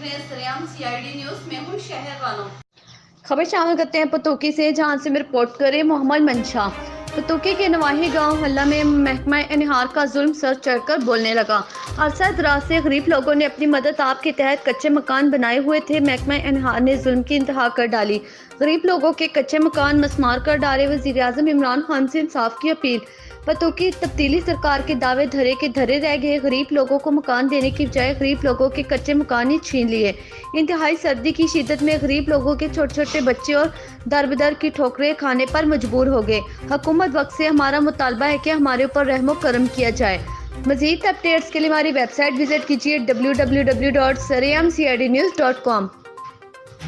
रहे हैं सरेआम CID न्यूज में हूं शहर वालों। खबर शामिल करते हैं पतोकी से, जहां से में रिपोर्ट करे मोहम्मद मंशा। पतोकी के नवाही गांव हल्ला में महकमा एनहार का जुल्म सर चढ़कर बोलने लगा। अरसा दराज से गरीब लोगों ने अपनी मदद आप के तहत कच्चे मकान बनाए हुए थे। महकमा एनहार ने जुल्म की इंतहा कर डाली। गरीब लोगों के कच्चे मकान मसमार कर डाले। वज़ीर आज़म इमरान खान से इंसाफ की अपील। पतोकी तब्दीली सरकार के दावे धरे के धरे रह गए। गरीब लोगों को मकान देने की बजाय गरीब लोगों के कच्चे मकान ही छीन लिए। इंतहाई सर्दी की शिद्दत में गरीब लोगों के छोटे छोटे बच्चे और दर बदर की ठोकरें खाने पर मजबूर हो गए। हुकूमत वक्त से हमारा मुतालबा है कि हमारे ऊपर रहमो करम किया जाए। मज़ीद अपडेट्स के लिए हमारी वेबसाइट विजिट कीजिए www.sareamcidnews.com।